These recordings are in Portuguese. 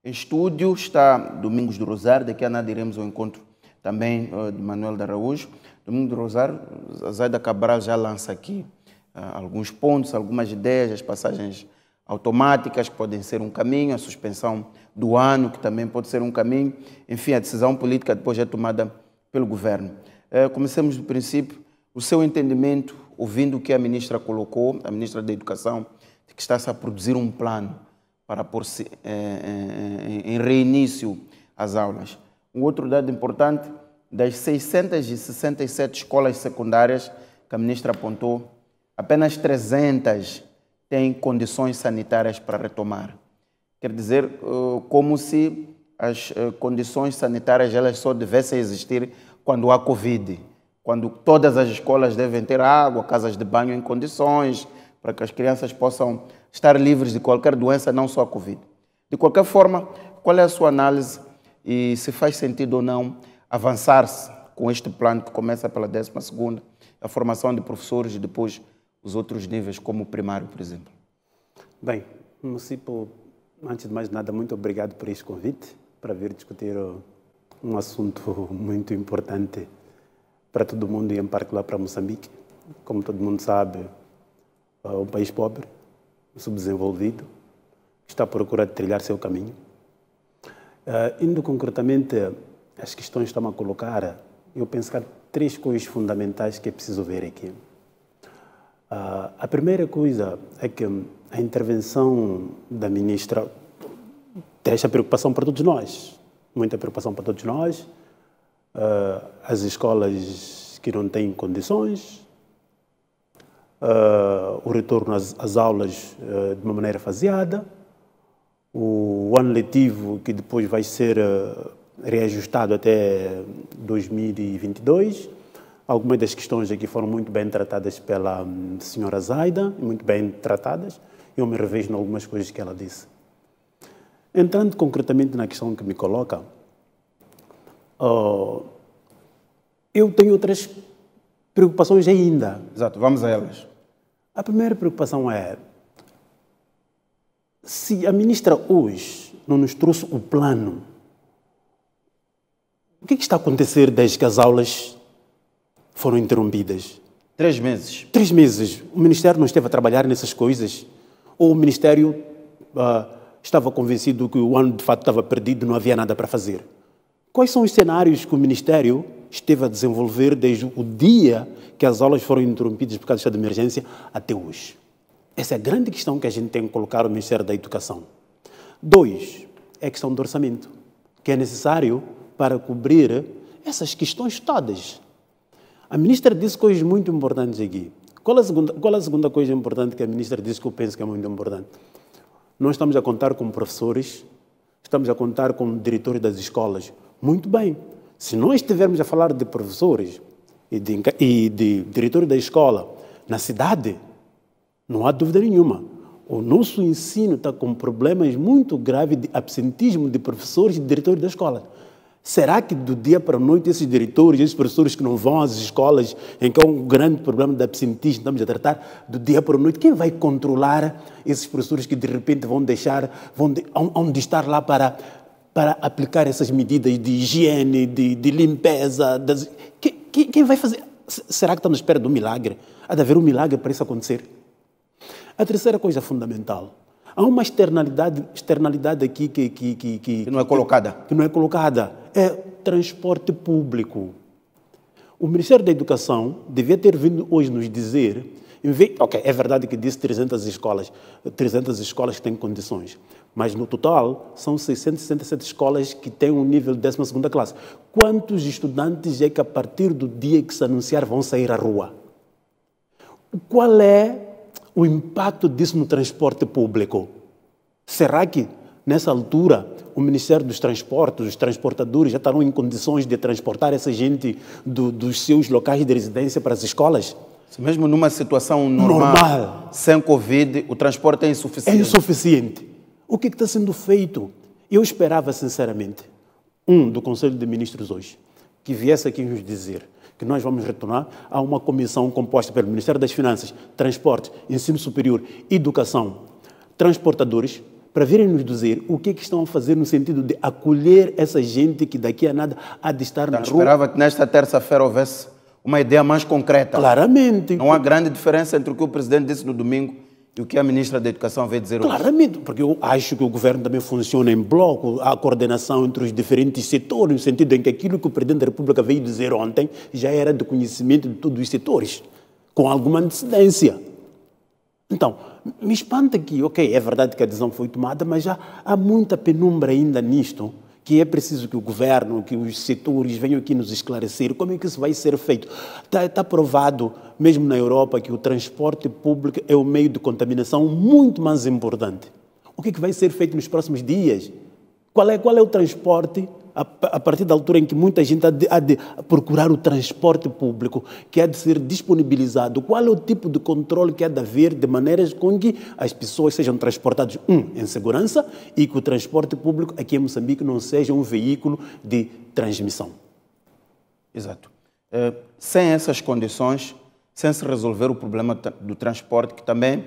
Em estúdio está Domingos do Rosário, daqui a nada iremos ao encontro também de Manuel de Araújo. Domingos do Rosário, a Zaida Cabral já lança aqui alguns pontos, algumas ideias, as passagens automáticas que podem ser um caminho, a suspensão do ano, que também pode ser um caminho. Enfim, a decisão política depois é tomada pelo governo. Comecemos do princípio, o seu entendimento, ouvindo o que a ministra colocou, a ministra da Educação, de que está-se a produzir um plano para pôr-se em reinício as aulas. Um outro dado importante, das 667 escolas secundárias que a ministra apontou, apenas 300 têm condições sanitárias para retomar. Quer dizer, como se as condições sanitárias elas só devessem existir quando há Covid, quando todas as escolas devem ter água, casas de banho em condições, para que as crianças possam estar livres de qualquer doença, não só a Covid. De qualquer forma, qual é a sua análise e se faz sentido ou não avançar-se com este plano que começa pela 12ª, a formação de professores e depois os outros níveis, como o primário, por exemplo? Bem, município, antes de mais nada, muito obrigado por este convite para vir discutir um assunto muito importante para todo mundo e em particular para Moçambique. Como todo mundo sabe, é um país pobre, subdesenvolvido, que está a procurar trilhar seu caminho. Indo concretamente às questões que estamos a colocar, eu penso que há 3 coisas fundamentais que é preciso ver aqui. A primeira coisa é que a intervenção da ministra deixa preocupação para todos nós, muita preocupação para todos nós. As escolas que não têm condições, o retorno às aulas de uma maneira faseada, o ano letivo que depois vai ser reajustado até 2022. Algumas das questões aqui foram muito bem tratadas pela senhora Zaida, muito bem tratadas. Eu me revejo em algumas coisas que ela disse. Entrando concretamente na questão que me coloca, eu tenho outras preocupações ainda. Exato, vamos a elas. A primeira preocupação é, se a ministra hoje não nos trouxe o plano, o que está a acontecer desde que as aulas foram interrompidas? 3 meses. 3 meses. O Ministério não esteve a trabalhar nessas coisas? Ou o Ministério estava convencido que o ano de fato estava perdido e não havia nada para fazer? Quais são os cenários que o Ministério esteve a desenvolver desde o dia que as aulas foram interrompidas por causa do estado de emergência até hoje? Essa é a grande questão que a gente tem que colocar no Ministério da Educação. 2, é a questão do orçamento, que é necessário para cobrir essas questões todas. A ministra disse coisas muito importantes aqui. Qual é a segunda coisa importante que a ministra disse que eu penso que é muito importante? Nós estamos a contar com professores, estamos a contar com diretores das escolas. Muito bem. Se nós estivermos a falar de professores e de diretores da escola na cidade, não há dúvida nenhuma. O nosso ensino está com problemas muito graves de absentismo de professores e de diretores da escola. Será que do dia para a noite esses diretores, esses professores que não vão às escolas, em que há um grande problema de absentismo, estamos a tratar, do dia para a noite, quem vai controlar esses professores que de repente vão de estar lá para aplicar essas medidas de higiene, de limpeza? Quem vai fazer? Será que estamos à espera de um milagre? Há de haver um milagre para isso acontecer? A terceira coisa fundamental, há uma externalidade aqui que não é colocada. Que não é colocada. É transporte público. O Ministério da Educação devia ter vindo hoje nos dizer, ok, é verdade que disse 300 escolas que têm condições, mas no total são 667 escolas que têm um nível de 12ª classe. Quantos estudantes é que a partir do dia que se anunciar vão sair à rua? Qual é o impacto disso no transporte público? Será que, nessa altura, o Ministério dos Transportes, os transportadores já estarão em condições de transportar essa gente dos seus locais de residência para as escolas? Mesmo numa situação normal, sem Covid, o transporte é insuficiente. É insuficiente. O que está sendo feito? Eu esperava, sinceramente, do Conselho de Ministros hoje, que viesse aqui nos dizer que nós vamos retornar a uma comissão composta pelo Ministério das Finanças, Transportes, Ensino Superior, Educação, transportadores, para virem nos dizer o que é que estão a fazer no sentido de acolher essa gente que daqui a nada há de estar na rua. Esperava que nesta terça-feira houvesse uma ideia mais concreta. Claramente. Não há grande diferença entre o que o Presidente disse no domingo e o que a Ministra da Educação veio dizer hoje. Claramente, porque eu acho que o governo também funciona em bloco, há coordenação entre os diferentes setores, no sentido em que aquilo que o Presidente da República veio dizer ontem já era de conhecimento de todos os setores, com alguma antecedência. Então, me espanta que, ok, é verdade que a decisão foi tomada, mas já há muita penumbra ainda nisto, que é preciso que o governo, que os setores venham aqui nos esclarecer como é que isso vai ser feito. Está provado, mesmo na Europa, que o transporte público é o meio de contaminação muito mais importante. O que é que vai ser feito nos próximos dias? Qual é o transporte, a partir da altura em que muita gente há de procurar o transporte público, que há de ser disponibilizado? Qual é o tipo de controle que há de haver de maneiras com que as pessoas sejam transportadas, em segurança, e que o transporte público aqui em Moçambique não seja um veículo de transmissão? Exato. Sem essas condições, sem se resolver o problema do transporte, que também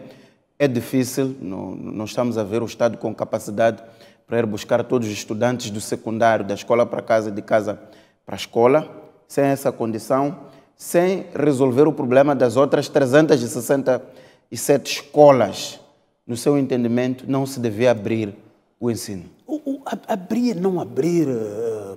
é difícil, não estamos a ver o Estado com capacidade para ir buscar todos os estudantes do secundário, da escola para casa, de casa para a escola, sem essa condição, sem resolver o problema das outras 367 escolas. No seu entendimento, não se devia abrir o ensino? Abrir, não abrir,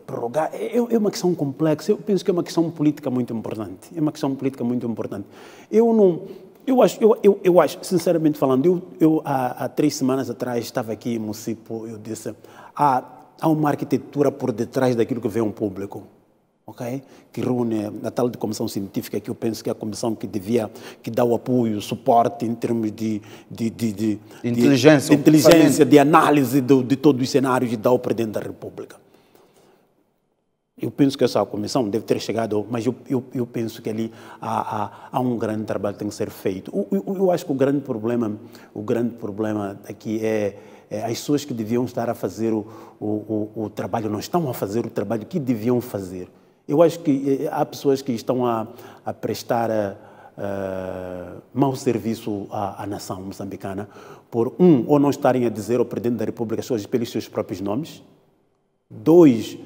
prorrogar, é uma questão complexa. Eu penso que é uma questão política muito importante. É uma questão política muito importante. Eu acho, sinceramente falando, há 3 semanas atrás estava aqui em Mocipo, eu disse, há uma arquitetura por detrás daquilo que vem um público, ok? Que reúne a tal de comissão científica, que eu penso que é a comissão que dá o apoio, o suporte em termos de inteligência, de análise de todos os cenários e dá o Presidente da República. Eu penso que essa comissão deve ter chegado, mas eu penso que ali há um grande trabalho que tem que ser feito. Eu acho que o grande problema aqui é as pessoas que deviam estar a fazer o trabalho, não estão a fazer o trabalho que deviam fazer. Eu acho que há pessoas que estão a prestar mau serviço à nação moçambicana por, ou não estarem a dizer ao Presidente da República as coisas pelos seus próprios nomes, 2,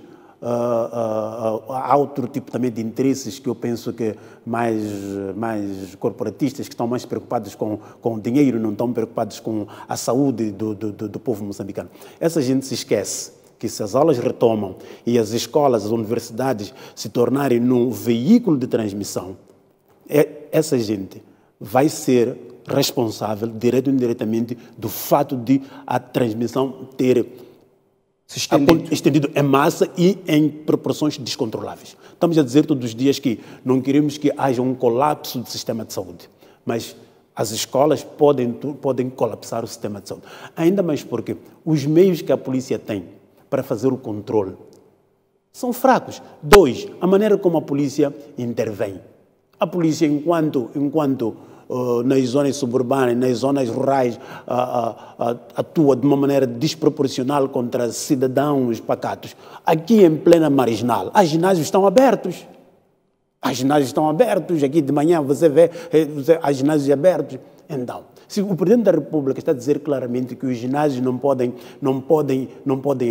há outro tipo também de interesses que eu penso que mais corporatistas, que estão mais preocupados com o dinheiro, não estão preocupados com a saúde do povo moçambicano. Essa gente se esquece que se as aulas retomam e as escolas, as universidades se tornarem num veículo de transmissão, essa gente vai ser responsável, direto ou indiretamente, do fato de a transmissão ter estendido em massa e em proporções descontroláveis. Estamos a dizer todos os dias que não queremos que haja um colapso do sistema de saúde, mas as escolas podem colapsar o sistema de saúde. Ainda mais porque os meios que a polícia tem para fazer o controle são fracos. 2, a maneira como a polícia intervém. A polícia, enquanto nas zonas suburbanas, nas zonas rurais, atua de uma maneira desproporcional contra cidadãos pacatos. Aqui em plena marginal, os ginásios estão abertos. Os ginásios estão abertos. Aqui de manhã você vê os ginásios abertos. Então, se o Presidente da República está a dizer claramente que os ginásios não podem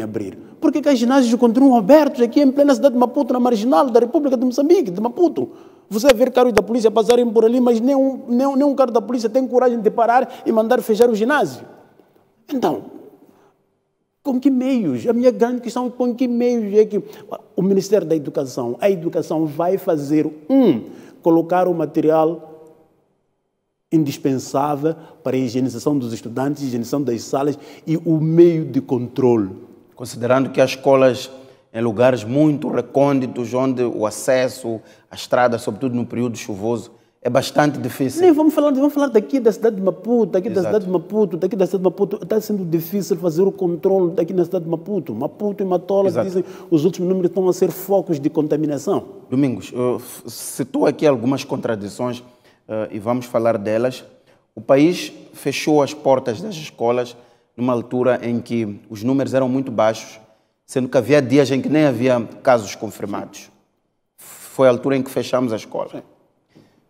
abrir, por que os ginásios continuam abertos aqui em plena cidade de Maputo, na marginal da República de Moçambique, de Maputo? Você vê carros da polícia passarem por ali, mas nenhum carro da polícia tem coragem de parar e mandar fechar o ginásio. Então, com que meios? A minha grande questão é com que meios é que o Ministério da Educação, a educação vai fazer, colocar o material indispensável para a higienização dos estudantes, higienização das salas e o meio de controle. Considerando que as escolas em lugares muito recônditos, onde o acesso à estrada, sobretudo no período chuvoso, é bastante difícil. Nem vamos falar daqui da cidade de Maputo, daqui da cidade de Maputo, está sendo difícil fazer o controle daqui na cidade de Maputo. Maputo e Matola, dizem, os últimos números estão a ser focos de contaminação. Domingos, citou aqui algumas contradições e vamos falar delas. O país fechou as portas das escolas numa altura em que os números eram muito baixos, sendo que havia dias em que nem havia casos confirmados. Foi a altura em que fechamos a escola.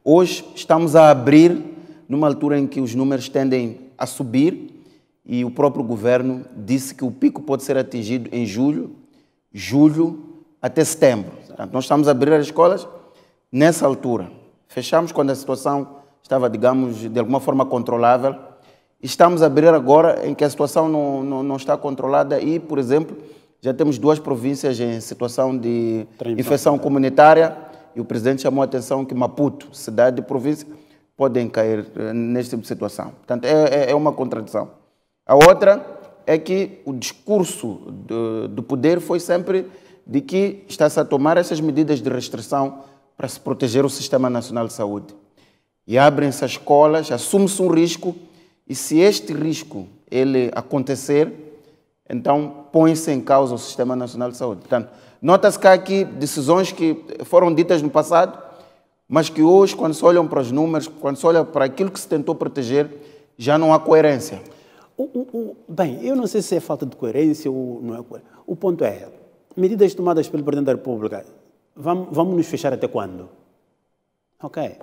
Hoje estamos a abrir numa altura em que os números tendem a subir e o próprio governo disse que o pico pode ser atingido em julho até setembro. Portanto, nós estamos a abrir as escolas nessa altura. Fechamos quando a situação estava, digamos, de alguma forma controlável. Estamos a abrir agora em que a situação não está controlada e, por exemplo, já temos 2 províncias em situação de infecção comunitária e o presidente chamou a atenção que Maputo, cidade e província, podem cair neste tipo de situação. Portanto, é uma contradição. A outra é que o discurso do poder foi sempre de que está-se a tomar essas medidas de restrição para se proteger o Sistema Nacional de Saúde. E abrem-se as escolas, assume-se um risco, e se este risco ele acontecer, então põe-se em causa o Sistema Nacional de Saúde. Portanto, nota-se que há aqui decisões que foram ditas no passado, mas que hoje, quando se olham para os números, quando se olha para aquilo que se tentou proteger, já não há coerência. Bem, eu não sei se é falta de coerência ou não é coerência. O ponto é, medidas tomadas pelo Presidente da República, vamos nos fechar até quando? Ok.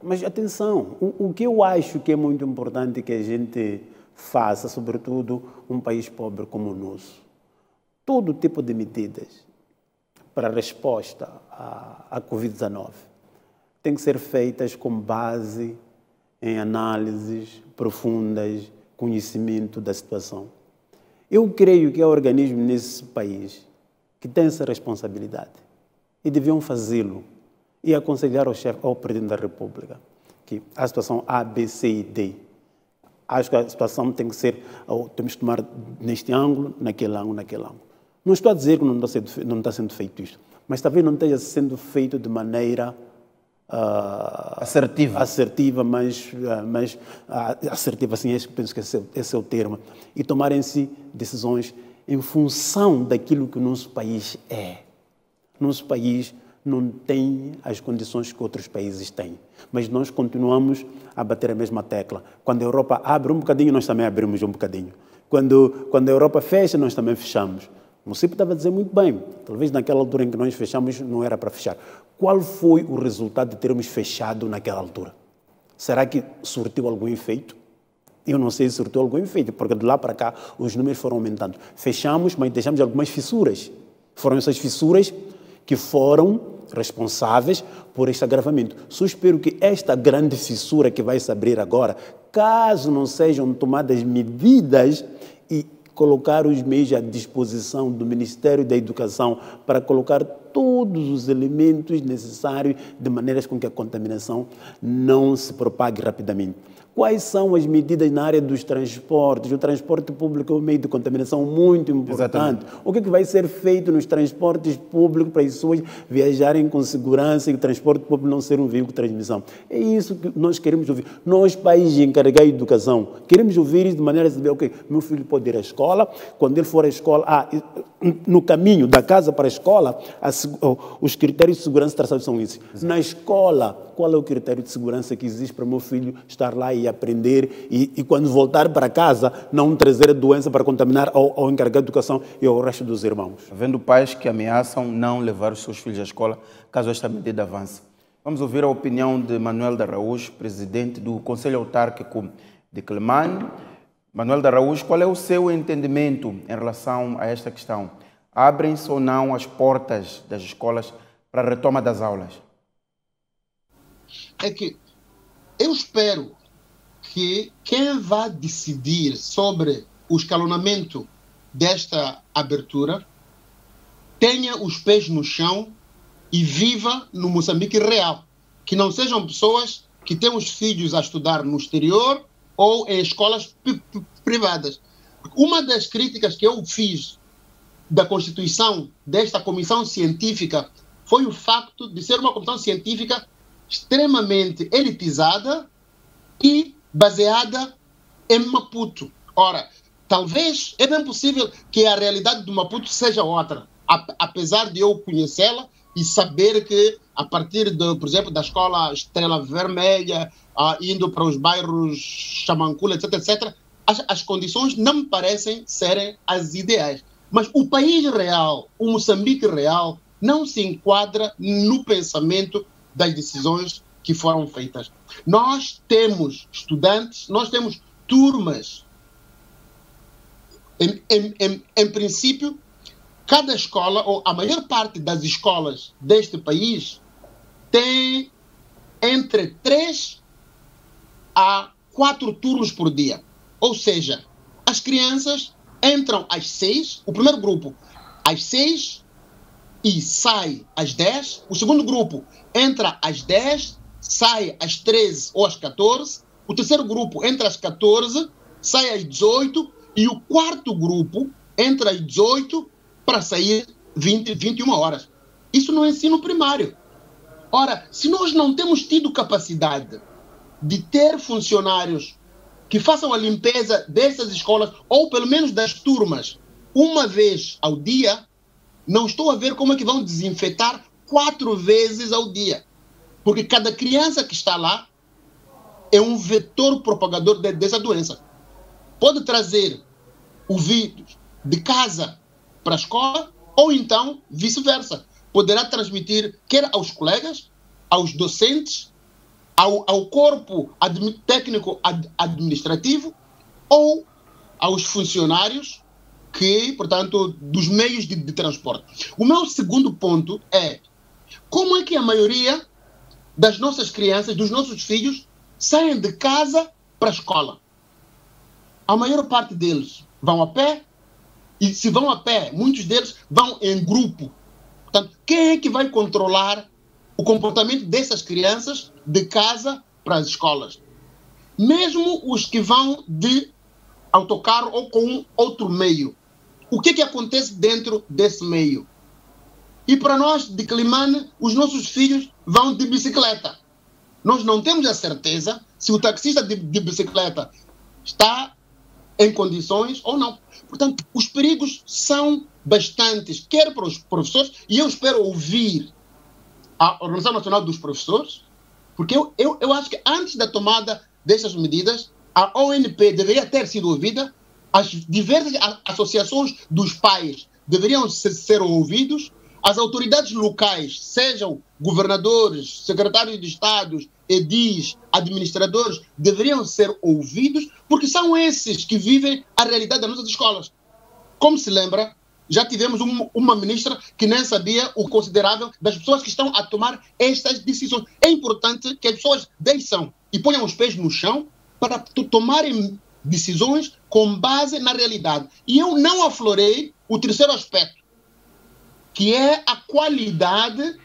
Mas atenção, o que eu acho que é muito importante que a gente faça, sobretudo um país pobre como o nosso, todo tipo de medidas para a resposta à Covid-19 tem que ser feitas com base em análises profundas, conhecimento da situação. Eu creio que há organismos nesse país que têm essa responsabilidade e deviam fazê-lo e aconselhar ao Presidente da República que a situação A, B, C e D, acho que a situação tem que ser, temos que tomar neste ângulo, naquele ângulo, naquele ângulo. Não estou a dizer que não está sendo feito isto, mas talvez não esteja sendo feito de maneira assertiva, mas assertiva, assim, penso que esse é o termo, e tomarem-se decisões em função daquilo que o nosso país é. Nosso país não tem as condições que outros países têm, mas nós continuamos a bater a mesma tecla. Quando a Europa abre um bocadinho, nós também abrimos um bocadinho. Quando a Europa fecha, nós também fechamos. O Mucipe estava a dizer muito bem, talvez naquela altura em que nós fechamos não era para fechar. Qual foi o resultado de termos fechado naquela altura? Será que surtiu algum efeito? Eu não sei se surtiu algum efeito, porque de lá para cá os números foram aumentando. Fechamos, mas deixamos algumas fissuras. Foram essas fissuras que foram responsáveis por este agravamento. Só espero que esta grande fissura que vai se abrir agora, caso não sejam tomadas medidas e colocar os meios à disposição do Ministério da Educação para colocar todos os elementos necessários de maneiras com que a contaminação não se propague rapidamente. Quais são as medidas na área dos transportes? O transporte público é um meio de contaminação muito importante. Exatamente. O que vai ser feito nos transportes públicos para as pessoas viajarem com segurança e o transporte público não ser um veículo de transmissão? É isso que nós queremos ouvir. Nós, país encarregados de educação, queremos ouvir isso de maneira a saber, ok, meu filho pode ir à escola, quando ele for à escola, no caminho da casa para a escola, os critérios de segurança traçados são esses. Exato. Na escola, qual é o critério de segurança que existe para o meu filho estar lá e aprender e quando voltar para casa não trazer a doença para contaminar ao encarregado de educação e ao resto dos irmãos? Havendo pais que ameaçam não levar os seus filhos à escola caso esta medida avance. Vamos ouvir a opinião de Manuel de Araújo, presidente do Conselho Autárquico de Quelimane. Manuel de Araújo, qual é o seu entendimento em relação a esta questão? Abrem-se ou não as portas das escolas para a retoma das aulas? É que eu espero que quem vai decidir sobre o escalonamento desta abertura tenha os pés no chão e viva no Moçambique real. Que não sejam pessoas que têm os filhos a estudar no exterior ou em escolas privadas. Uma das críticas que eu fiz da constituição desta comissão científica foi o facto de ser uma comissão científica extremamente elitizada e baseada em Maputo. Ora, talvez é bem possível que a realidade do Maputo seja outra, apesar de eu conhecê-la e saber que a partir, por exemplo, da escola Estrela Vermelha, indo para os bairros Xamancula, etc., etc., as condições não me parecem serem as ideais. Mas o país real, o Moçambique real, não se enquadra no pensamento das decisões que foram feitas. Nós temos estudantes, nós temos turmas Em princípio, cada escola, ou a maior parte das escolas deste país, tem entre 3 a 4 turnos por dia. Ou seja, as crianças entram às 6, o primeiro grupo às 6 e sai às 10. O segundo grupo entra às 10, sai às 13 ou às 14. O terceiro grupo entra às 14, sai às 18. E o quarto grupo entra às 18 para sair 21 horas. Isso no ensino primário. Ora, se nós não temos tido capacidade de ter funcionários que façam a limpeza dessas escolas, ou pelo menos das turmas, uma vez ao dia, não estou a ver como é que vão desinfetar 4 vezes ao dia. Porque cada criança que está lá é um vetor propagador dessa doença. Pode trazer o vírus de casa para a escola, ou então vice-versa. Poderá transmitir quer aos colegas, aos docentes, ao corpo técnico administrativo ou aos funcionários que, portanto, dos meios de transporte. O meu segundo ponto é como é que a maioria das nossas crianças, dos nossos filhos, saem de casa para a escola. A maior parte deles vão a pé, e se vão a pé, muitos deles vão em grupo. Portanto, quem é que vai controlar o comportamento dessas crianças de casa para as escolas? Mesmo os que vão de autocarro ou com outro meio. O que acontece dentro desse meio? E para nós, de Quelimane, os nossos filhos vão de bicicleta. Nós não temos a certeza se o taxista de bicicleta está em condições ou não. Portanto, os perigos são bastantes, quer para os professores, e eu espero ouvir a Organização Nacional dos Professores, porque eu acho que antes da tomada dessas medidas, a ONP deveria ter sido ouvida, as diversas associações dos pais deveriam ser ouvidos, as autoridades locais, sejam governadores, secretários de Estado, edis, administradores, deveriam ser ouvidos, porque são esses que vivem a realidade das nossas escolas. Como se lembra, já tivemos uma ministra que nem sabia o considerável das pessoas que estão a tomar estas decisões. É importante que as pessoas desçam e ponham os pés no chão para tomarem decisões com base na realidade. E eu não aflorei o terceiro aspecto, que é a qualidade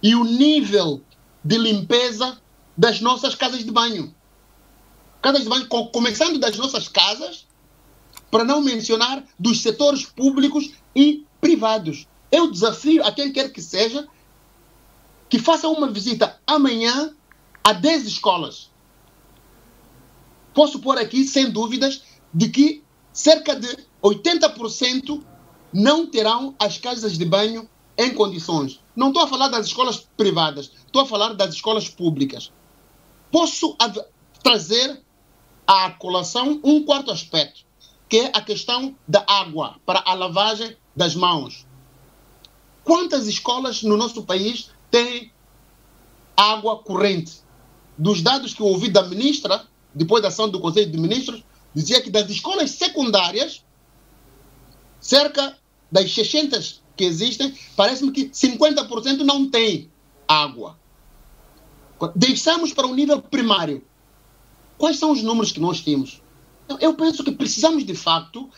e o nível de limpeza das nossas casas de banho. Casas de banho, começando das nossas casas, para não mencionar dos setores públicos e privados. Eu desafio a quem quer que seja que faça uma visita amanhã a 10 escolas. Posso pôr aqui, sem dúvidas, de que cerca de 80% não terão as casas de banho em condições. Não estou a falar das escolas privadas, estou a falar das escolas públicas. Posso trazer à colação um quarto aspecto, que é a questão da água para a lavagem das mãos. Quantas escolas no nosso país têm água corrente? Dos dados que eu ouvi da ministra, depois da ação do Conselho de Ministros, dizia que das escolas secundárias, cerca das 600 que existem, parece-me que 50% não tem água. Deixamos para o nível primário. Quais são os números que nós temos? Eu penso que precisamos, de facto,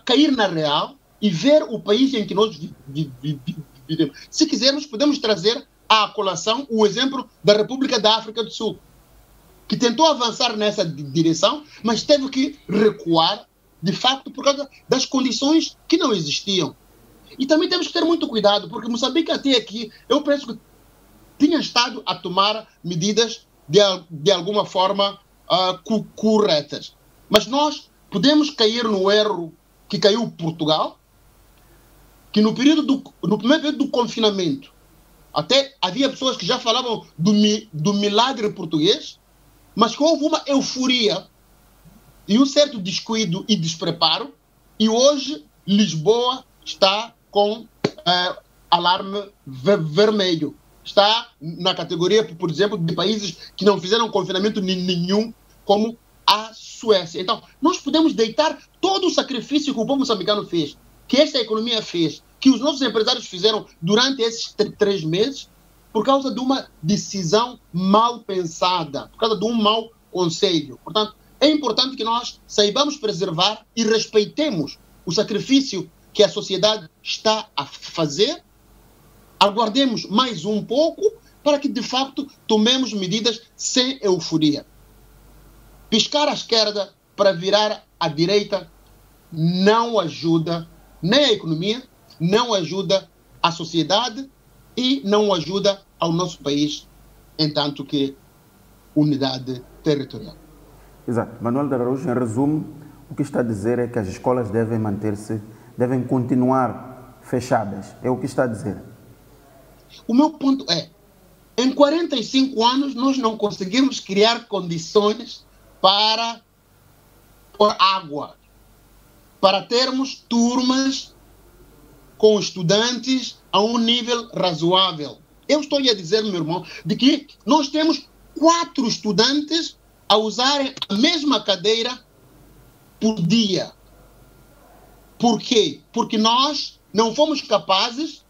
cair na real e ver o país em que nós vivemos. Se quisermos, podemos trazer à colação o exemplo da República da África do Sul, que tentou avançar nessa direção, mas teve que recuar, de facto, por causa das condições que não existiam. E também temos que ter muito cuidado, porque Moçambique até aqui, eu penso que tinha estado a tomar medidas de alguma forma corretas. Mas nós podemos cair no erro que caiu Portugal, que no primeiro período do confinamento, até havia pessoas que já falavam do milagre português, mas que houve uma euforia e um certo descuido e despreparo, e hoje Lisboa está com alarme vermelho. Está na categoria, por exemplo, de países que não fizeram confinamento nenhum, como a Suécia. Então, nós podemos deitar todo o sacrifício que o povo moçambicano fez, que esta economia fez, que os nossos empresários fizeram durante esses 3 meses, por causa de uma decisão mal pensada, por causa de um mau conselho. Portanto, é importante que nós saibamos preservar e respeitemos o sacrifício que a sociedade está a fazer, aguardemos mais um pouco para que, de facto, tomemos medidas sem euforia. Piscar à esquerda para virar à direita não ajuda nem a economia, não ajuda a sociedade e não ajuda ao nosso país, em tanto que unidade territorial. Exato. Manuel de Araújo, em resumo, o que está a dizer é que as escolas devem manter-se, devem continuar fechadas. É o que está a dizer. O meu ponto é, em 45 anos nós não conseguimos criar condições para pôr água, para termos turmas com estudantes a um nível razoável. Eu estou a dizer, meu irmão, de que nós temos 4 estudantes a usarem a mesma cadeira por dia. Por quê? Porque nós não fomos capazes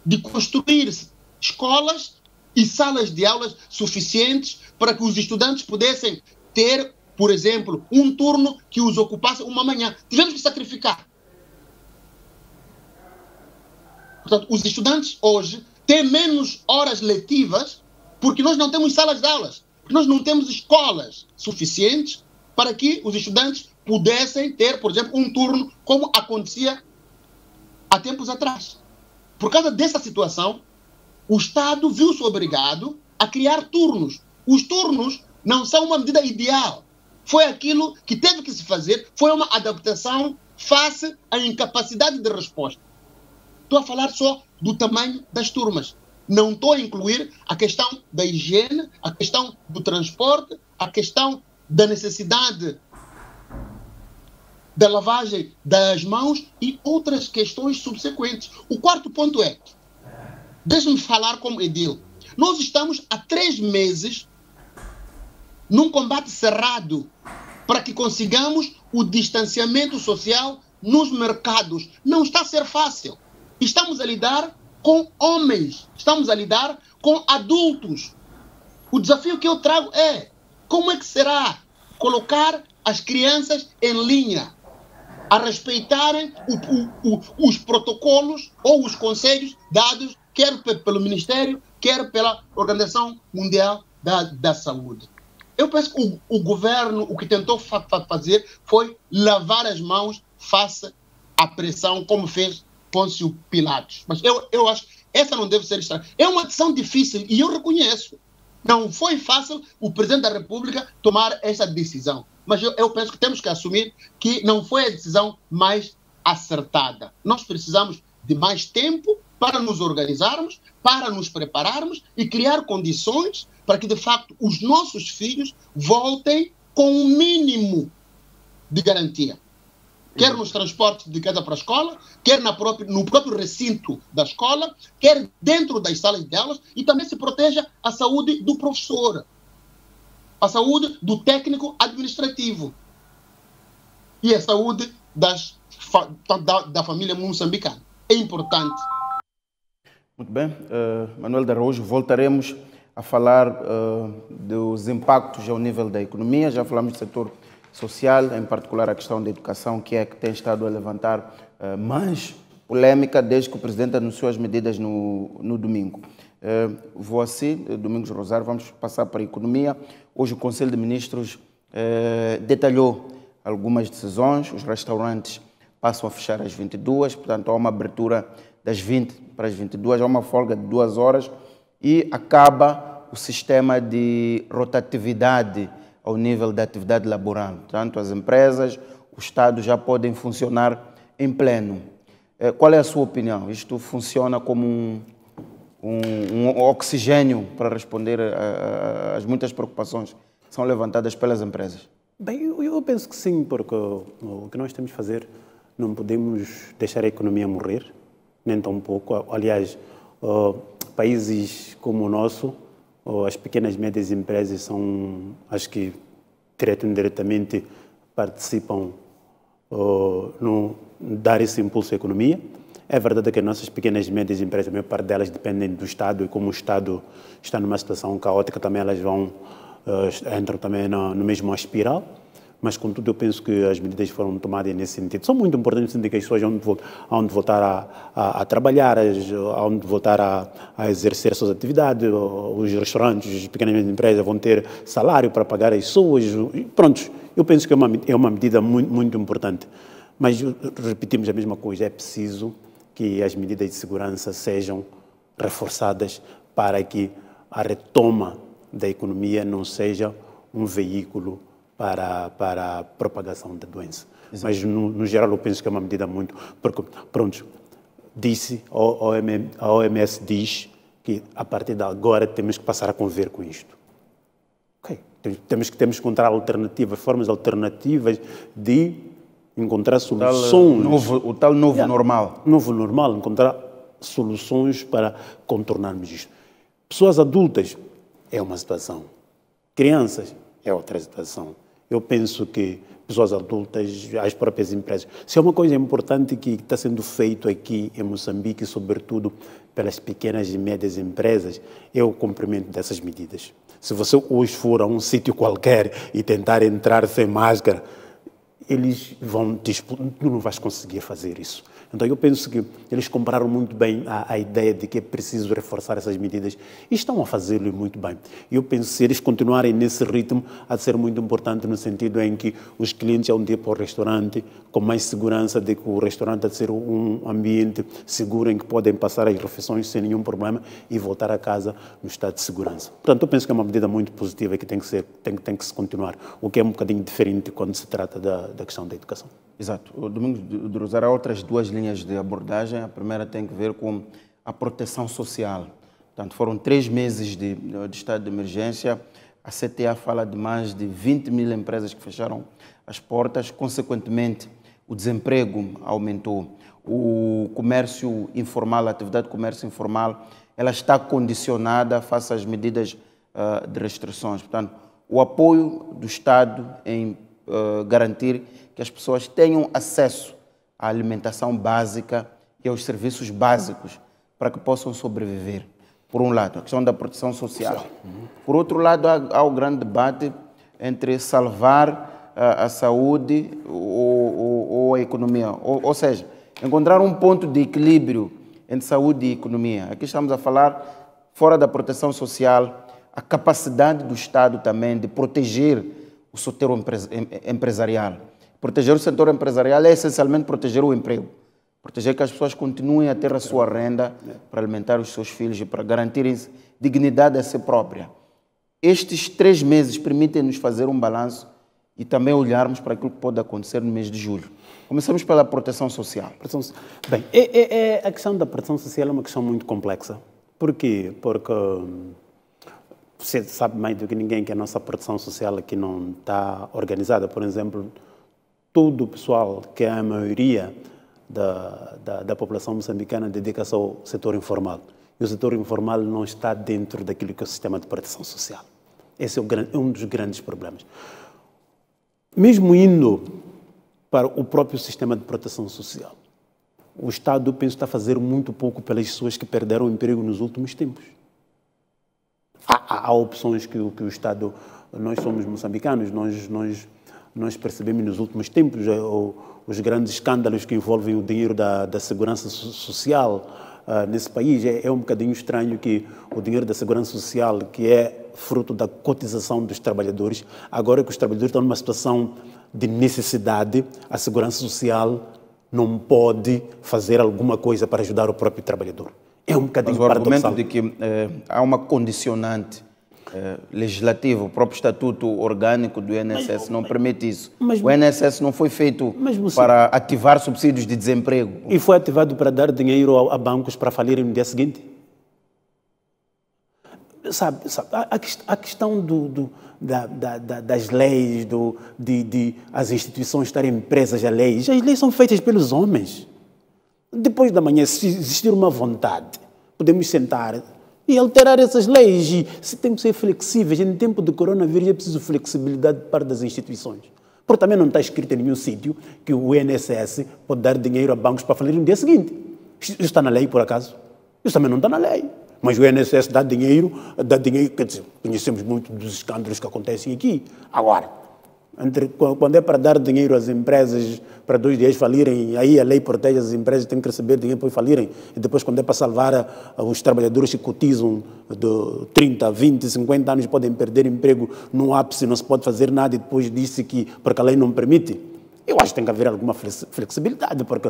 de construir escolas e salas de aulas suficientes para que os estudantes pudessem ter, por exemplo, um turno que os ocupasse uma manhã. Tivemos que sacrificar. Portanto, os estudantes hoje têm menos horas letivas porque nós não temos salas de aulas, porque nós não temos escolas suficientes para que os estudantes pudessem ter, por exemplo, um turno como acontecia há tempos atrás. Por causa dessa situação, o Estado viu-se obrigado a criar turnos. Os turnos não são uma medida ideal. Foi aquilo que teve que se fazer, foi uma adaptação face à incapacidade de resposta. Estou a falar só do tamanho das turmas. Não estou a incluir a questão da higiene, a questão do transporte, a questão da necessidade da lavagem das mãos e outras questões subsequentes. O quarto ponto é, deixe-me falar como edil, nós estamos há 3 meses num combate cerrado para que consigamos o distanciamento social nos mercados. Não está a ser fácil. Estamos a lidar com homens, estamos a lidar com adultos. O desafio que eu trago é como é que será colocar as crianças em linha, a respeitarem os protocolos ou os conselhos dados, quer pelo Ministério, quer pela Organização Mundial da Saúde. Eu penso que o governo, o que tentou fazer foi lavar as mãos face à pressão, como fez Pôncio Pilatos. Mas eu acho que essa não deve ser estragada. É uma decisão difícil e eu reconheço. Não foi fácil o Presidente da República tomar essa decisão. Mas eu penso que temos que assumir que não foi a decisão mais acertada. Nós precisamos de mais tempo para nos organizarmos, para nos prepararmos e criar condições para que, de facto, os nossos filhos voltem com um mínimo de garantia. Quer nos transportes de casa para a escola, quer no próprio recinto da escola, quer dentro das salas de aulas, e também se proteja a saúde do professor, a saúde do técnico administrativo e a saúde da família moçambicana. É importante. Muito bem. Manuel de Araújo, voltaremos a falar dos impactos ao nível da economia. Já falamos do setor social, em particular a questão da educação, que tem estado a levantar mais polêmica desde que o Presidente anunciou as medidas no domingo. Vou assim, Domingos Rosário, vamos passar para a economia. Hoje o Conselho de Ministros detalhou algumas decisões. Os restaurantes passam a fechar às 22, portanto há uma abertura das 20 para as 22, há uma folga de 2 horas e acaba o sistema de rotatividade ao nível da atividade laboral. Portanto, as empresas, o Estado já podem funcionar em pleno. Qual é a sua opinião? Isto funciona como um oxigênio para responder às muitas preocupações que são levantadas pelas empresas? Bem, eu penso que sim, porque o que nós temos de fazer, não podemos deixar a economia morrer, nem tão pouco. Aliás, países como o nosso, as pequenas e médias empresas são as que direto ou indiretamente, participam no dar esse impulso à economia. É verdade que as nossas pequenas e médias empresas, a maior parte delas dependem do Estado, e como o Estado está numa situação caótica, também elas entram também no mesmo espiral. Mas, contudo, eu penso que as medidas foram tomadas nesse sentido. São muito importantes no sentido que as pessoas hão de voltar a trabalhar, hão de voltar a exercer suas atividades, os restaurantes, as pequenas e médias empresas vão ter salário para pagar as suas. Pronto, eu penso que é uma medida muito, muito importante. Mas repetimos a mesma coisa, é preciso que as medidas de segurança sejam reforçadas para que a retoma da economia não seja um veículo para a propagação da doença. Exato. Mas, no geral, eu penso que é uma medida muito... Porque, pronto, a OMS diz que, a partir de agora, temos que passar a conviver com isto. Okay. Temos que encontrar alternativas, formas alternativas de encontrar soluções. O tal novo normal. Novo normal, encontrar soluções para contornarmos isto. Pessoas adultas é uma situação. Crianças é outra situação. Eu penso que pessoas adultas, as próprias empresas. Se é uma coisa importante que está sendo feito aqui em Moçambique, sobretudo pelas pequenas e médias empresas, é o cumprimento dessas medidas. Se você hoje for a um sítio qualquer e tentar entrar sem máscara, eles vão te expulsar, tu não vais conseguir fazer isso. Então, eu penso que eles compraram muito bem a ideia de que é preciso reforçar essas medidas e estão a fazê-lo muito bem. Eu penso que se eles continuarem nesse ritmo, há de ser muito importante no sentido em que os clientes hão de ir para o restaurante com mais segurança de que o restaurante há de ser um ambiente seguro em que podem passar as refeições sem nenhum problema e voltar a casa no estado de segurança. Portanto, eu penso que é uma medida muito positiva e que tem que se continuar, o que é um bocadinho diferente quando se trata da questão da educação. Exato. O Domingos de Rosário há outras duas linhas de abordagem. A primeira tem que ver com a proteção social. Portanto, foram 3 meses de estado de emergência. A CTA fala de mais de 20 mil empresas que fecharam as portas. Consequentemente, o desemprego aumentou. O comércio informal, a atividade de comércio informal, ela está condicionada face às medidas de restrições. Portanto, o apoio do Estado em garantir que as pessoas tenham acesso à alimentação básica e aos serviços básicos para que possam sobreviver. Por um lado, a questão da proteção social. Por outro lado, há o grande debate entre salvar a saúde ou a economia. Ou seja, encontrar um ponto de equilíbrio entre saúde e economia. Aqui estamos a falar, fora da proteção social, a capacidade do Estado também de proteger o setor empresarial. Proteger o setor empresarial é essencialmente proteger o emprego. Proteger que as pessoas continuem a ter a sua renda para alimentar os seus filhos e para garantirem dignidade a si própria. Estes 3 meses permitem-nos fazer um balanço e também olharmos para aquilo que pode acontecer no mês de julho. Começamos pela proteção social. Bem, a questão da proteção social é uma questão muito complexa. Por quê? Porque você sabe mais do que ninguém que a nossa proteção social aqui não está organizada. Por exemplo, todo o pessoal, que é a maioria da população moçambicana, dedica-se ao setor informal. E o setor informal não está dentro daquilo que é o sistema de proteção social. Esse é um dos grandes problemas. Mesmo indo para o próprio sistema de proteção social, o Estado, eu penso, está a fazer muito pouco pelas pessoas que perderam o emprego nos últimos tempos. Há opções que o Estado... Nós somos moçambicanos, nós percebemos nos últimos tempos os grandes escândalos que envolvem o dinheiro da segurança social nesse país. É um bocadinho estranho que o dinheiro da segurança social, que é fruto da cotização dos trabalhadores, agora que os trabalhadores estão numa situação de necessidade, a segurança social não pode fazer alguma coisa para ajudar o próprio trabalhador. É um bocadinho paradoxal. Mas o argumento de que há uma condicionante legislativa, o próprio estatuto orgânico do INSS não permite isso. O INSS não foi feito para ativar subsídios de desemprego. E foi ativado para dar dinheiro a bancos para falirem no dia seguinte? Sabe a questão das leis, de as instituições estarem presas a leis, as leis são feitas pelos homens. Depois da manhã, se existir uma vontade, podemos sentar e alterar essas leis. E se tem que ser flexíveis. Em tempo de coronavírus é preciso flexibilidade de parte das instituições. Porque também não está escrito em nenhum sítio que o INSS pode dar dinheiro a bancos para falir no dia seguinte. Isso está na lei, por acaso? Isso também não está na lei. Mas o INSS dá dinheiro, quer dizer, conhecemos muito dos escândalos que acontecem aqui. Agora, quando é para dar dinheiro às empresas para 2 dias falirem, aí a lei protege as empresas, têm que receber dinheiro para falirem, e depois quando é para salvar os trabalhadores que cotizam de 30, 20, 50 anos podem perder emprego no ápice, não se pode fazer nada e depois disse que, porque a lei não permite. Eu acho que tem que haver alguma flexibilidade, porque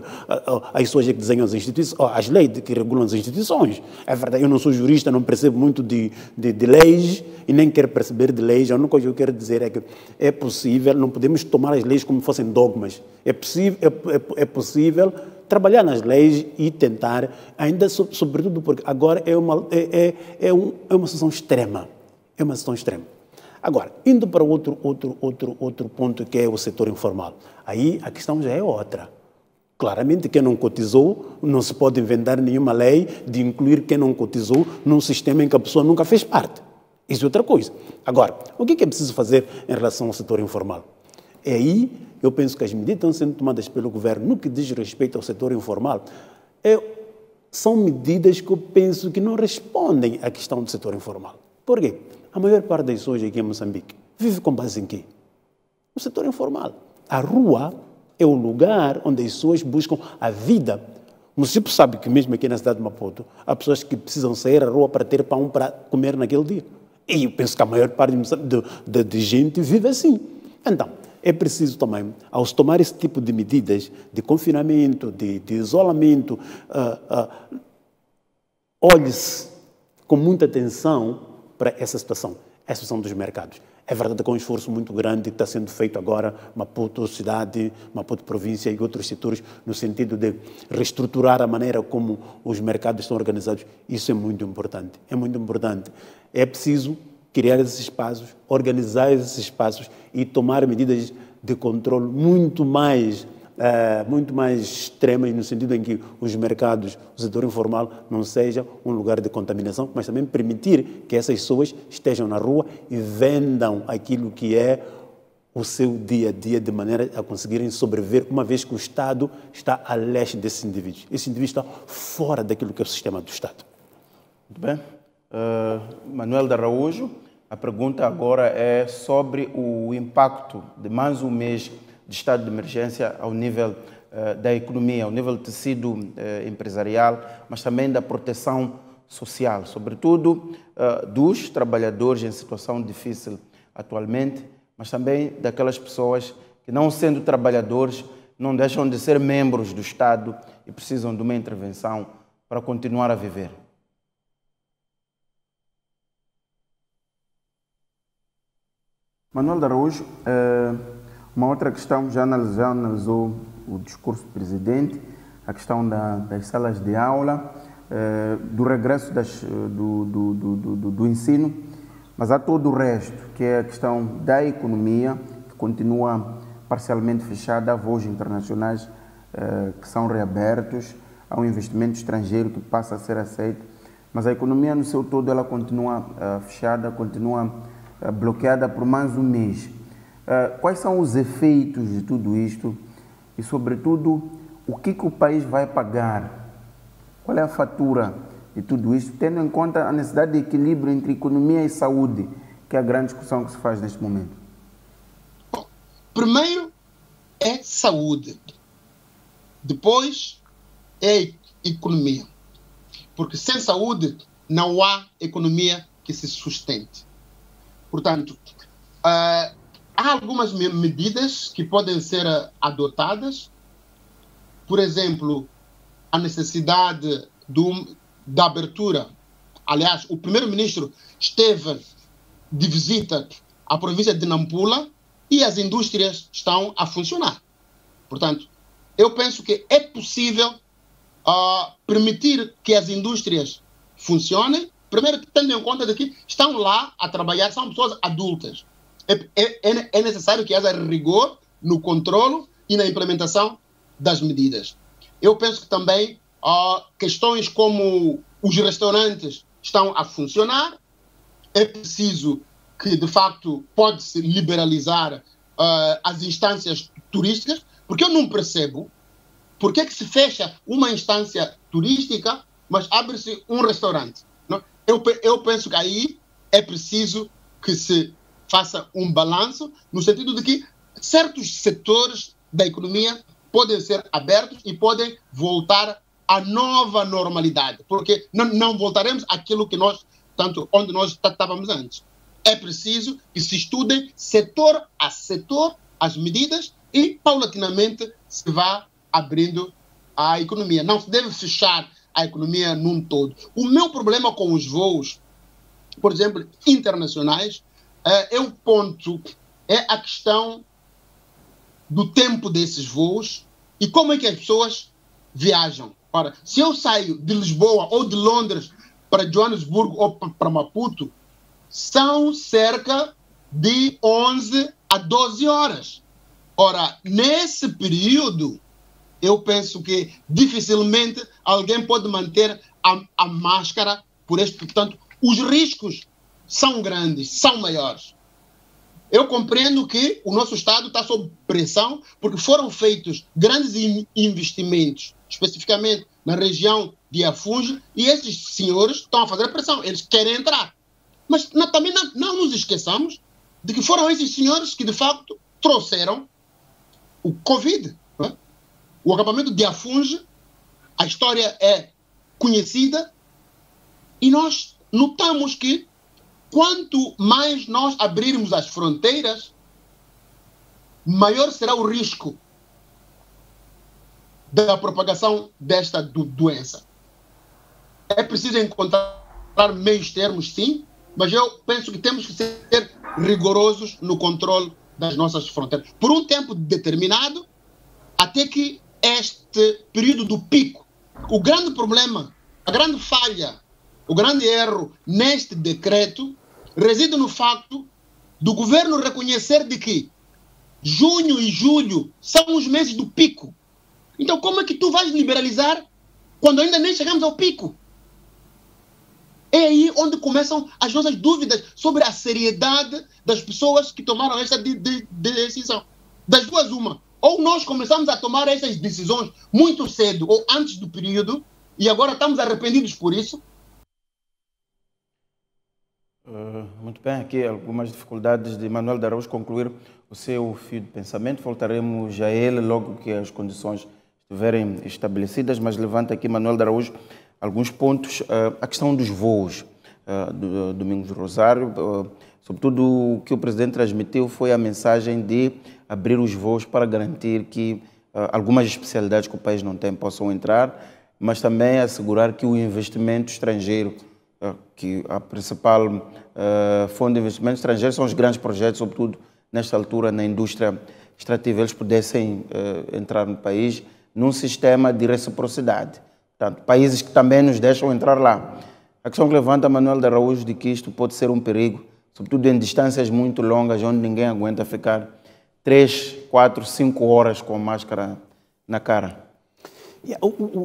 as pessoas que desenham as instituições, as leis que regulam as instituições. É verdade, eu não sou jurista, não percebo muito de leis e nem quero perceber de leis. A única coisa que eu quero dizer é que é possível, não podemos tomar as leis como fossem dogmas. É possível trabalhar nas leis e tentar, ainda sobretudo porque agora é uma situação extrema. É uma situação extrema. Agora, indo para outro ponto que é o setor informal, aí a questão já é outra. Claramente, quem não cotizou, não se pode inventar nenhuma lei de incluir quem não cotizou num sistema em que a pessoa nunca fez parte. Isso é outra coisa. Agora, o que é preciso fazer em relação ao setor informal? É aí, eu penso que as medidas que estão sendo tomadas pelo governo no que diz respeito ao setor informal são medidas que eu penso que não respondem à questão do setor informal. Por quê? A maior parte das pessoas aqui em Moçambique vive com base em quê? No setor informal. A rua é o lugar onde as pessoas buscam a vida. O município sabe que mesmo aqui na cidade de Maputo, há pessoas que precisam sair à rua para ter pão para comer naquele dia. E eu penso que a maior parte de gente vive assim. Então, é preciso também, ao se tomar esse tipo de medidas de confinamento, de isolamento, olhe-se com muita atenção para essa situação, a situação dos mercados. É verdade que é um esforço muito grande que está sendo feito agora, Maputo cidade, Maputo província e outros setores, no sentido de reestruturar a maneira como os mercados estão organizados. Isso é muito importante, é muito importante. É preciso criar esses espaços, organizar esses espaços e tomar medidas de controle muito mais extremas, no sentido em que os mercados, o setor informal, não seja um lugar de contaminação, mas também permitir que essas pessoas estejam na rua e vendam aquilo que é o seu dia a dia, de maneira a conseguirem sobreviver, uma vez que o Estado está a leste desses indivíduos. Esse indivíduo está fora daquilo que é o sistema do Estado. Muito bem. Manuel de Araújo, a pergunta agora é sobre o impacto de mais um mês de estado de emergência ao nível da economia, ao nível do tecido empresarial, mas também da proteção social, sobretudo dos trabalhadores em situação difícil atualmente, mas também daquelas pessoas que, não sendo trabalhadores, não deixam de ser membros do Estado e precisam de uma intervenção para continuar a viver. Manuel de Araújo, uma outra questão, já analisou o discurso do presidente, a questão das salas de aula, do regresso do ensino, mas há todo o resto, que é a questão da economia, que continua parcialmente fechada, há voos internacionais que são reabertos, há um investimento estrangeiro que passa a ser aceito, mas a economia no seu todo ela continua fechada, continua bloqueada por mais um mês. Quais são os efeitos de tudo isto e, sobretudo, o que o país vai pagar? Qual é a fatura de tudo isto, tendo em conta a necessidade de equilíbrio entre economia e saúde, que é a grande discussão que se faz neste momento? Bom, primeiro é saúde, depois é economia, porque sem saúde não há economia que se sustente. Portanto, há algumas medidas que podem ser adotadas, por exemplo, a necessidade da abertura. Aliás, o primeiro-ministro esteve de visita à província de Nampula e as indústrias estão a funcionar. Portanto, eu penso que é possível permitir que as indústrias funcionem, primeiro tendo em conta de que estão lá a trabalhar, são pessoas adultas. É necessário que haja rigor no controle e na implementação das medidas. Eu penso que também questões como os restaurantes estão a funcionar. É preciso que, de facto, pode-se liberalizar as instâncias turísticas, porque eu não percebo por que se fecha uma instância turística, mas abre-se um restaurante. Não? Eu penso que aí é preciso que se faça um balanço, no sentido de que certos setores da economia podem ser abertos e podem voltar à nova normalidade, porque não voltaremos àquilo que onde nós estávamos antes. É preciso que se estudem setor a setor as medidas e, paulatinamente, se vá abrindo a economia. Não se deve fechar a economia num todo. O meu problema com os voos, por exemplo, internacionais, é a questão do tempo desses voos e como é que as pessoas viajam. Ora, se eu saio de Lisboa ou de Londres para Joanesburgo ou para Maputo, são cerca de 11 a 12 horas. Ora, nesse período, eu penso que dificilmente alguém pode manter a máscara por este. Portanto, os riscos são grandes, são maiores. Eu compreendo que o nosso Estado está sob pressão porque foram feitos grandes investimentos, especificamente na região de Afungi, e esses senhores estão a fazer pressão, eles querem entrar. Mas também não nos esqueçamos de que foram esses senhores que, de facto, trouxeram o Covid. Né? O acampamento de Afungi, a história é conhecida, e nós notamos que quanto mais nós abrirmos as fronteiras, maior será o risco da propagação desta doença. É preciso encontrar meios termos, sim, mas eu penso que temos que ser rigorosos no controle das nossas fronteiras. Por um tempo determinado, até que este período do pico, o grande problema, a grande falha, o grande erro neste decreto reside no facto do governo reconhecer de que junho e julho são os meses do pico. Então, como é que tu vais liberalizar quando ainda nem chegamos ao pico? É aí onde começam as nossas dúvidas sobre a seriedade das pessoas que tomaram esta decisão. Das duas, uma. Ou nós começamos a tomar essas decisões muito cedo ou antes do período e agora estamos arrependidos por isso. Muito bem, aqui algumas dificuldades de Manuel de Araújo concluir o seu fio de pensamento. Voltaremos a ele logo que as condições estiverem estabelecidas, mas levanta aqui, Manuel de Araújo, alguns pontos. A questão dos voos do Domingos do Rosário, sobretudo o que o presidente transmitiu foi a mensagem de abrir os voos para garantir que algumas especialidades que o país não tem possam entrar, mas também assegurar que o investimento estrangeiro, que a principal fonte de investimento estrangeiro são os grandes projetos, sobretudo nesta altura na indústria extrativa, eles pudessem entrar no país num sistema de reciprocidade. Portanto, países que também nos deixam entrar lá. A questão que levanta Manuel de Araújo de que isto pode ser um perigo, sobretudo em distâncias muito longas, onde ninguém aguenta ficar 3, 4, 5 horas com máscara na cara.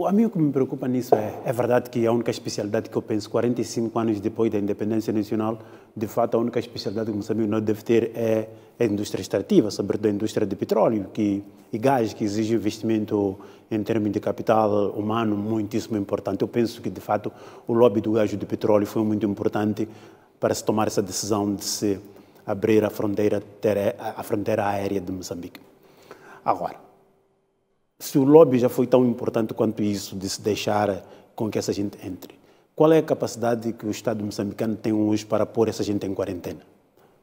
A mim o que me preocupa nisso é verdade que a única especialidade que eu penso, 45 anos depois da independência nacional, de fato a única especialidade que Moçambique não deve ter é a indústria extrativa, sobretudo a indústria de petróleo e gás, que exige investimento em termos de capital humano muitíssimo importante. Eu penso que, de fato, o lobby do gás e do petróleo foi muito importante para se tomar essa decisão de se abrir a fronteira aérea de Moçambique. Agora, se o lobby já foi tão importante quanto isso, de se deixar com que essa gente entre, qual é a capacidade que o Estado moçambicano tem hoje para pôr essa gente em quarentena?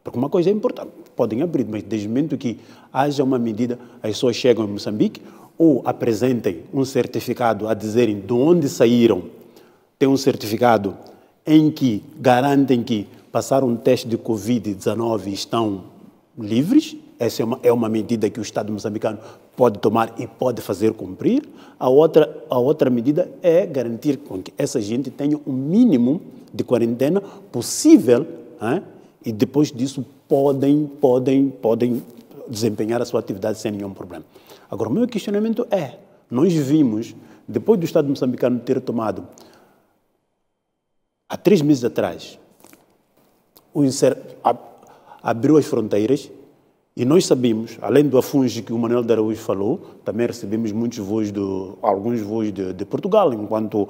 Porque uma coisa é importante, podem abrir, mas desde o momento que haja uma medida, as pessoas chegam em Moçambique ou apresentem um certificado a dizerem de onde saíram, tem um certificado em que garantem que passaram um teste de Covid-19 e estão livres. Essa é uma medida que o Estado moçambicano pode tomar e pode fazer cumprir. A outra medida é garantir que essa gente tenha o mínimo de quarentena possível, e depois disso podem desempenhar a sua atividade sem nenhum problema. Agora, o meu questionamento é, nós vimos, depois do Estado moçambicano ter tomado a 3 meses atrás, abriu as fronteiras e nós sabemos, além do afunge que o Manuel de Araújo falou, também recebemos alguns voos de Portugal, enquanto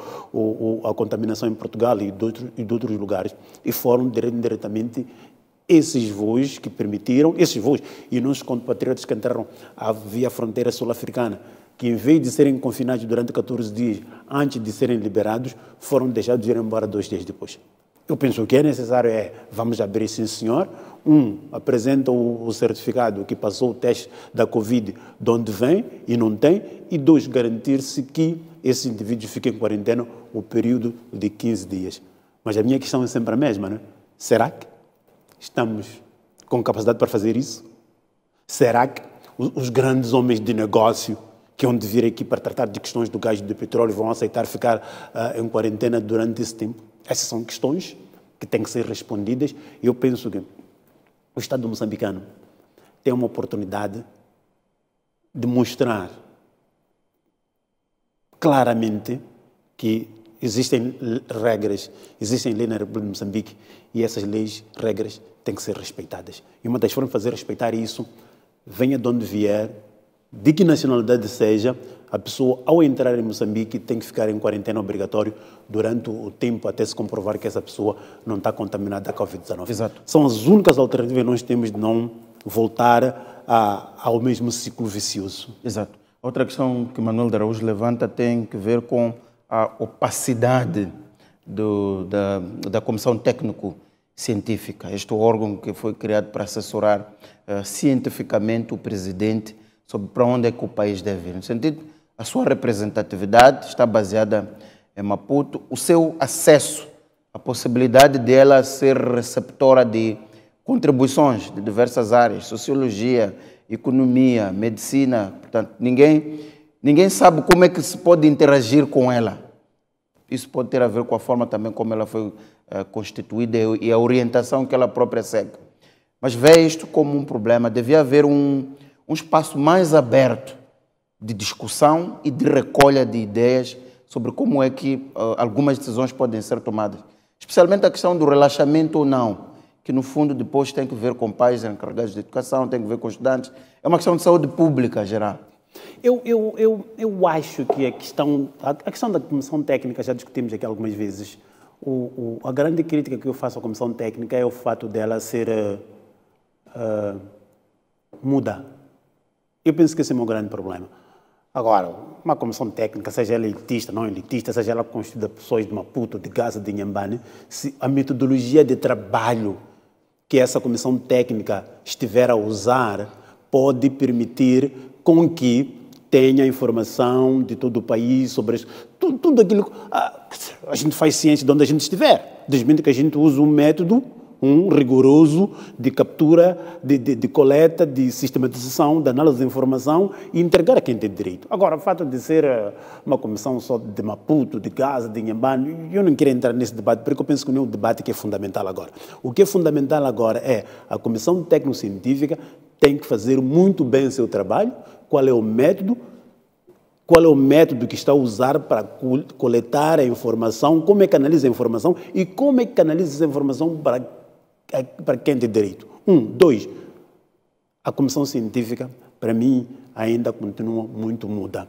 a contaminação em Portugal e de outros lugares, e foram diretamente esses voos que permitiram, e nossos compatriotas que entraram via fronteira sul-africana, que em vez de serem confinados durante 14 dias, antes de serem liberados, foram deixados ir embora 2 dias depois. Eu penso que o que é necessário vamos abrir, sim senhor, apresenta o certificado que passou o teste da Covid de onde vem e não tem, e 2, garantir-se que esses indivíduos fiquem em quarentena o período de 15 dias. Mas a minha questão é sempre a mesma, não é? Será que estamos com capacidade para fazer isso? Será que os grandes homens de negócio que hão de vir aqui para tratar de questões do gás e do petróleo vão aceitar ficar em quarentena durante esse tempo? Essas são questões que têm que ser respondidas e eu penso que o Estado moçambicano tem uma oportunidade de mostrar claramente que existem regras, existem leis na República de Moçambique e essas leis, regras, têm que ser respeitadas. E uma das formas de fazer respeitar isso, venha de onde vier, de que nacionalidade seja, a pessoa, ao entrar em Moçambique, tem que ficar em quarentena obrigatório durante o tempo até se comprovar que essa pessoa não está contaminada da Covid-19. Exato. São as únicas alternativas que nós temos de não voltar ao mesmo ciclo vicioso. Exato. Outra questão que Manuel de Araújo levanta tem que ver com a opacidade da Comissão Técnico-Científica, este órgão que foi criado para assessorar cientificamente o presidente sobre para onde é que o país deve ir. No sentido, a sua representatividade está baseada em Maputo, o seu acesso, a possibilidade dela ser receptora de contribuições de diversas áreas, sociologia, economia, medicina, portanto, ninguém sabe como é que se pode interagir com ela. Isso pode ter a ver com a forma também como ela foi constituída e a orientação que ela própria segue. Mas vê isto como um problema, devia haver um espaço mais aberto de discussão e de recolha de ideias sobre como é que algumas decisões podem ser tomadas. Especialmente a questão do relaxamento ou não, que no fundo depois tem que ver com pais encarregados de educação, tem que ver com estudantes. É uma questão de saúde pública geral. Eu acho que a questão da Comissão Técnica, já discutimos aqui algumas vezes, a grande crítica que eu faço à Comissão Técnica é o fato dela ser muda. Eu penso que esse é o meu grande problema. Agora, uma comissão técnica, seja ela elitista, não elitista, seja ela constituída por pessoas de Maputo, de Gaza, de Inhambane, se a metodologia de trabalho que essa comissão técnica estiver a usar pode permitir com que tenha informação de todo o país sobre isso, tudo aquilo. A gente faz ciência de onde a gente estiver, desde que a gente use um método rigoroso de captura, de coleta, de sistematização, de análise de informação e entregar a quem tem direito. Agora, o fato de ser uma comissão só de Maputo, de Gaza, de Inhambane, eu não quero entrar nesse debate, porque eu penso que não é o debate que é fundamental agora. O que é fundamental agora é a Comissão Técnico-Científica tem que fazer muito bem o seu trabalho, qual é o método que está a usar para coletar a informação, como é que analisa a informação e como é que canaliza essa informação para quem tem direito. 2, a comissão científica, para mim, ainda continua muito muda.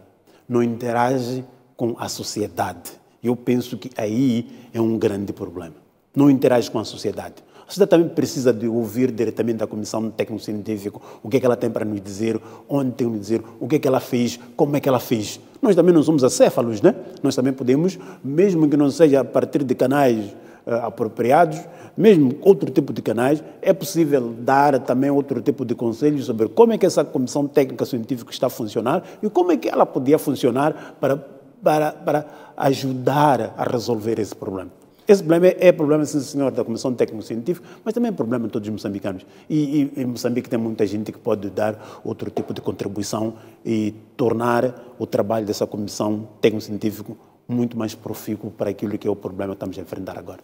Não interage com a sociedade. Eu penso que aí é um grande problema. Não interage com a sociedade. A sociedade também precisa de ouvir diretamente da Comissão Técnico-Científica o que é que ela tem para nos dizer, onde tem nos dizer, o que é que ela fez, como é que ela fez. Nós também não somos acéfalos, né? Nós também podemos, mesmo que não seja a partir de canais apropriados, mesmo outro tipo de canais, é possível dar também outro tipo de conselhos sobre como é que essa Comissão Técnica-Científica está a funcionar e como é que ela podia funcionar para ajudar a resolver esse problema. Esse problema é problema, sim senhor, da Comissão Técnico-Científica, mas também é problema de todos os moçambicanos. E em Moçambique tem muita gente que pode dar outro tipo de contribuição e tornar o trabalho dessa Comissão Técnico-Científica muito mais profícuo para aquilo que é o problema que estamos a enfrentar agora.